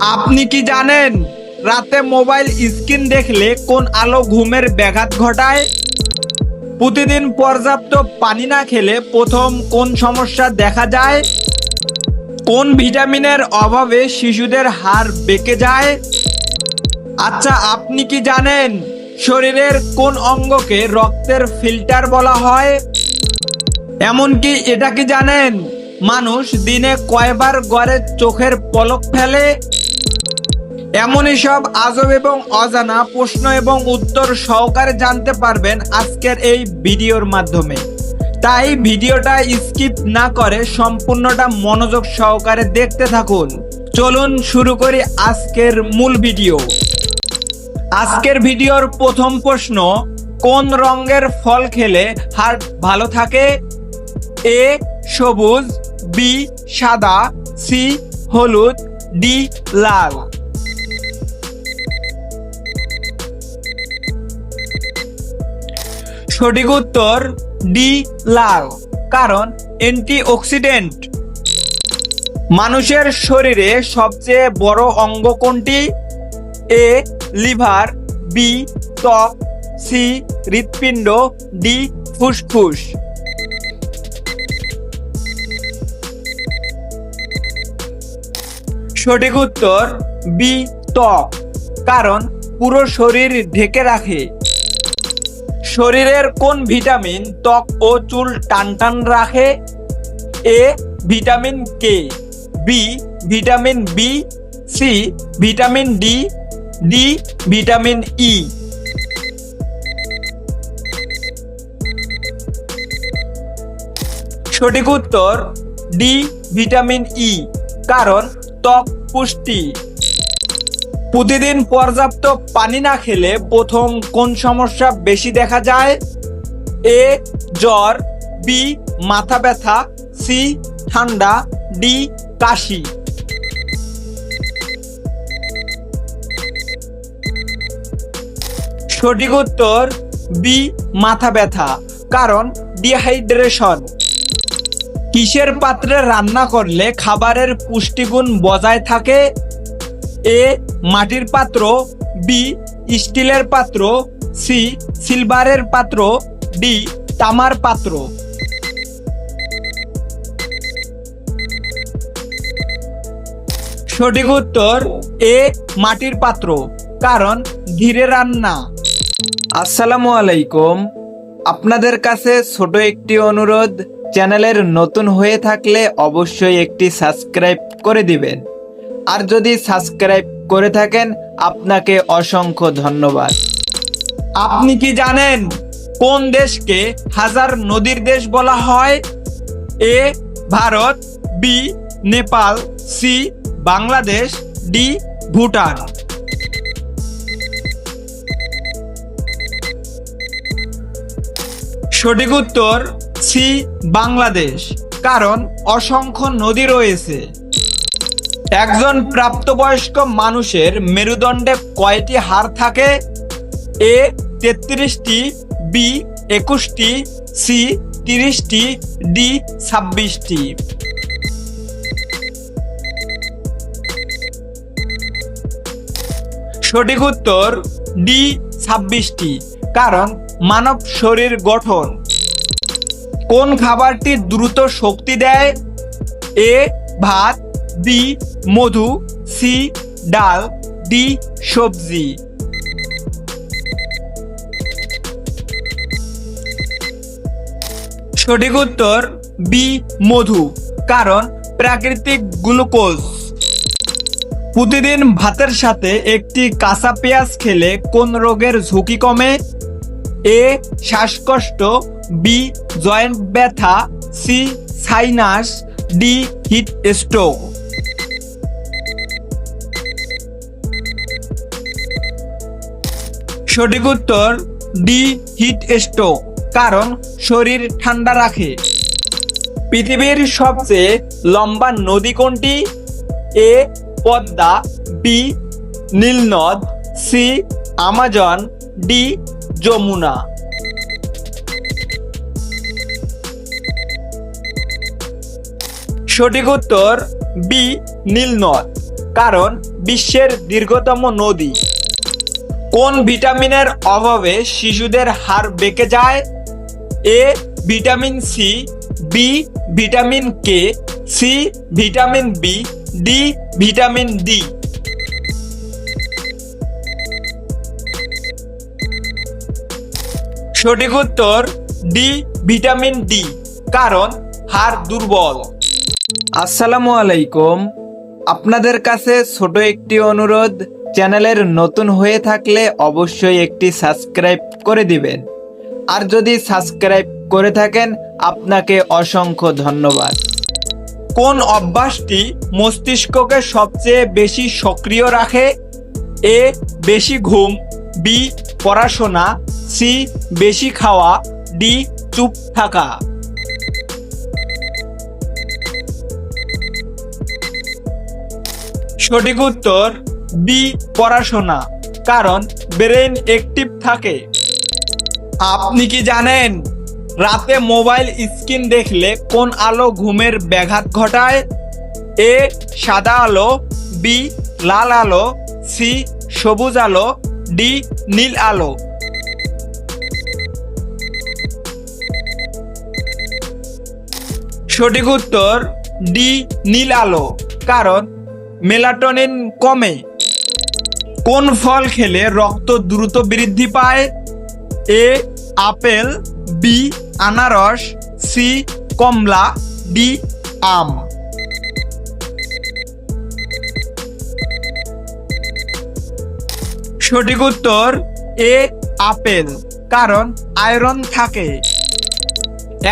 আপনি কি জানেন রাতে মোবাইল স্ক্রিন দেখলে কোন আলো ঘুমের ব্যাঘাত ঘটায়? প্রতিদিন পর্যাপ্ত পানি না খেলে প্রথম কোন সমস্যা দেখা যায়? কোন ভিটামিনের অভাবে শিশুদের হাড় বেঁকে যায়? আচ্ছা, আপনি কি জানেন শরীরের কোন অঙ্গকে রক্তের ফিল্টার বলা হয়? এমনকি এটা কি জানেন মানুষ দিনে কয়বার গড়ে চোখের পলক ফেলে? এমনই সব আজব এবং অজানা প্রশ্ন এবং উত্তর সহকারে জানতে পারবেন আজকের এই ভিডিওর মাধ্যমে। তাই ভিডিওটা স্কিপ না করে সম্পূর্ণটা মনোযোগ সহকারে দেখতে থাকুন। চলুন শুরু করি আজকের মূল ভিডিও। আজকের ভিডিওর প্রথম প্রশ্ন, কোন রঙের ফল খেলে হার্ট ভালো থাকে? এ সবুজ, বি সাদা, সি হলুদ, ডি লাল। সঠিক উত্তর ডি লাল, কারণ অ্যান্টিঅক্সিডেন্ট। মানুষের শরীরে সবচেয়ে বড় অঙ্গ কোনটি? এ লিভার, বি ত্বক, সি হৃৎপিণ্ড, ডি ফুসফুস। সঠিক উত্তর বি ত্বক, কারণ পুরো শরীর ঢেকে রাখে। শরীরের কোন ভিটামিন ত্বক ও চুল টানটান রাখে? A vitamin K, B vitamin B, C vitamin D, D vitamin E. সঠিক উত্তর ডি ভিটামিন ই, কারণ ত্বক পুষ্টি। প্রতিদিন পর্যাপ্ত পানি না খেলে প্রথম কোন সমস্যা বেশি দেখা যায়? এ জ্বর, বি মাথা ব্যথা, সি ঠান্ডা, ডি কাশি। সঠিক উত্তর বি মাথা ব্যথা, কারণ ডিহাইড্রেশন। কিসের পাত্রে রান্না করলে খাবারের পুষ্টিগুণ বজায় থাকে? এ মাটির পাত্র, বি স্টিলের পাত্র, সি সিলভারের পাত্র, ডি তামার পাত্র। সঠিক উত্তর এ মাটির পাত্র, কারণ ধীরে রান্না। আসসালামু আলাইকুম। আপনাদের কাছে ছোট একটি অনুরোধ, চ্যানেলের নতুন হয়ে থাকলে অবশ্যই একটি সাবস্ক্রাইব করে দিবেন। আর যদি সাবস্ক্রাইব করে থাকেন আপনাকে অসংখ্য ধন্যবাদ। আপনি কি জানেন কোন দেশকে হাজার নদীর দেশ বলা হয়? A Bharat, B Nepal, C Bangladesh, D Bhutan. সঠিক উত্তর সি বাংলাদেশ, কারণ অসংখ্য নদী রয়েছে। একজন প্রাপ্তবয়স্ক মানুষের মেরুদণ্ডে কয়টি হাড় থাকে? এ 33টি, বি 21টি, সি 30টি, ডি 26টি। সঠিক উত্তর ডি 26টি, কারণ মানব শরীর গঠন। কোন খাবারটি দ্রুত শক্তি দেয়? এ ভাত, বি মধু, সি ডাল, ডি সবজি। সঠিক উত্তর বি মধু, কারণ প্রাকৃতিক গ্লুকোজ। প্রতিদিন ভাতের সাথে একটি কাঁচা পেঁয়াজ খেলে কোন রোগের ঝুঁকি কমে? এ শ্বাসকষ্ট, বি জয়েন্ট ব্যথা, C sinus, D heat stroke. সঠিক উত্তর ডি হিট স্ট্রোক, কারণ শরীর ঠান্ডা রাখে। পৃথিবীর সবচেয়ে লম্বা নদী কোনটি? এ পদ্মা, বি নীলনদ, সি আমাজন, ডি যমুনা। সঠিক উত্তর বি নীলনদ, কারণ বিশ্বের দীর্ঘতম নদী? কোন ভিটামিনের অভাবে শিশুদের হাড় বেঁকে যায়? A vitamin C, B vitamin K, C vitamin B, D vitamin D. সঠিক উত্তর ডি ভিটামিন ডি, কারণ হাড় দুর্বল। আসসালামু আলাইকুম, আপনাদের কাছে ছোট একটি অনুরোধ, চ্যানেলের নতুন হয়ে থাকলে অবশ্যই একটি সাবস্ক্রাইব করে দিবেন। আর যদি সাবস্ক্রাইব করে থাকেন আপনাকে অসংখ্য ধন্যবাদ। কোন অভ্যাসটি মস্তিষ্ককে সবচেয়ে বেশি সক্রিয় রাখে? এ বেশি ঘুম, বি পড়াশোনা, সি বেশি খাওয়া, ডি চুপ থাকা। সঠিক উত্তর বি পড়াশোনা, কারণ ব্রেন অ্যাক্টিভ থাকে। আপনি কি জানেন রাতে মোবাইল স্ক্রিন দেখলে কোন আলো ঘুমের ব্যাঘাত ঘটায়? এ সাদা আলো, বি লাল আলো, সি সবুজ আলো, ডি নীল আলো। সঠিক উত্তর ডি নীল আলো, কারণ মেলাটোনিন কমে। কোন ফল খেলে রক্ত দ্রুত বৃদ্ধি পায়? এ আপেল, বি আনারস, সি কমলা, ডি আম। সঠিক উত্তর এ আপেল, কারণ আয়রন থাকে।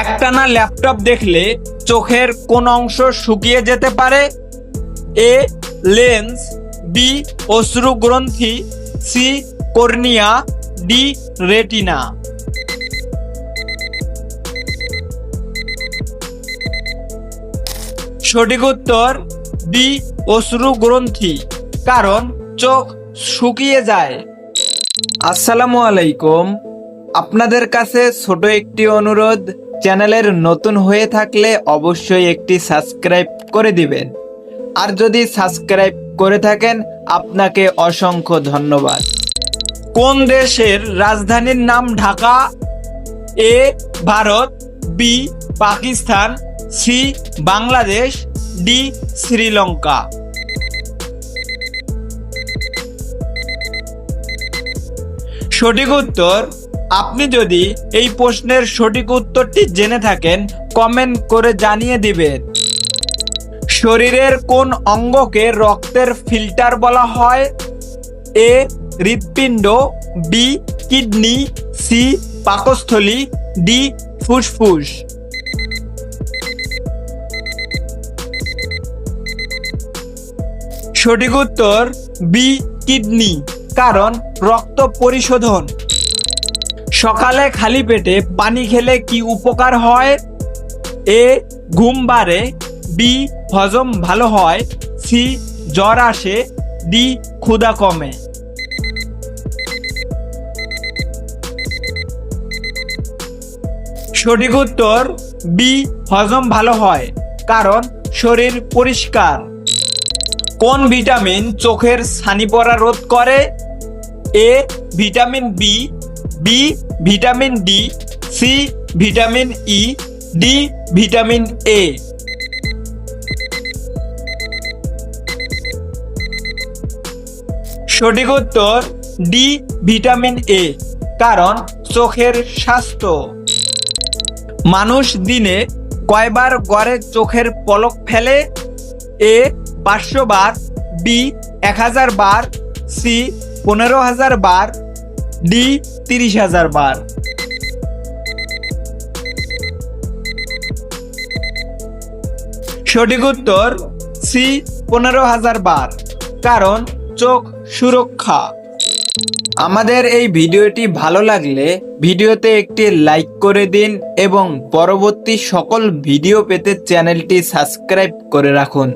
একটানা ল্যাপটপ দেখলে চোখের কোন অংশ শুকিয়ে যেতে পারে? এ লেন্স, বি অশ্রু গ্রন্থি, সি কর্নিয়া, ডি রেটিনা। সঠিক উত্তর বি অশ্রু গ্রন্থি, কারণ চোখ শুকিয়ে যায়। আসসালামু আলাইকুম, আপনাদের কাছে ছোট একটি অনুরোধ, চ্যানেলের নতুন হয়ে থাকলে অবশ্যই একটি সাবস্ক্রাইব করে দিবেন। আর যদি সাবস্ক্রাইব করে থাকেন আপনাকে অসংখ্য ধন্যবাদ। কোন দেশের রাজধানীর নাম Dhaka? A Bharat, B Pakistan, C Bangladesh, D Sri Lanka. সঠিক উত্তর, আপনি যদি এই প্রশ্নের সঠিক উত্তরটি জেনে থাকেন কমেন্ট করে জানিয়ে দিবেন। শরীরের কোন অঙ্গকে রক্তের ফিল্টার বলা হয়? এ হৃৎপিণ্ড, বি কিডনি, সি পাকস্থলী, ডি ফুসফুস। সঠিক উত্তর বি কিডনি, কারণ রক্ত পরিশোধন। সকালে খালি পেটে পানি খেলে কি উপকার হয়? এ ঘুম বাড়ে, বি হজম ভালো হয়, সি জ্বর আসে, ডি ক্ষুধা কমে। সঠিক উত্তর বি হজম ভালো হয়, কারণ শরীর পরিষ্কার। কোন ভিটামিন চোখের ছানি পড়া রোধ করে? A vitamin B, B vitamin D, C vitamin E, D vitamin A. সঠিক উত্তর ডি ভিটামিন এ, কারণ চোখের স্বাস্থ্য। মানুষ দিনে কয়বার গড়ে চোখের পলক ফেলে? এ 500 বার, বি 1000 বার, সি 15,000 বার, ডি 30,000 বার। সঠিক উত্তর সি 15,000 বার, কারণ চোখ সুরক্ষা। আমাদের এই ভিডিওটি ভালো লাগলে ভিডিওতে একটি লাইক করে দিন এবং পরবর্তী সকল ভিডিও পেতে চ্যানেলটি সাবস্ক্রাইব করে রাখুন।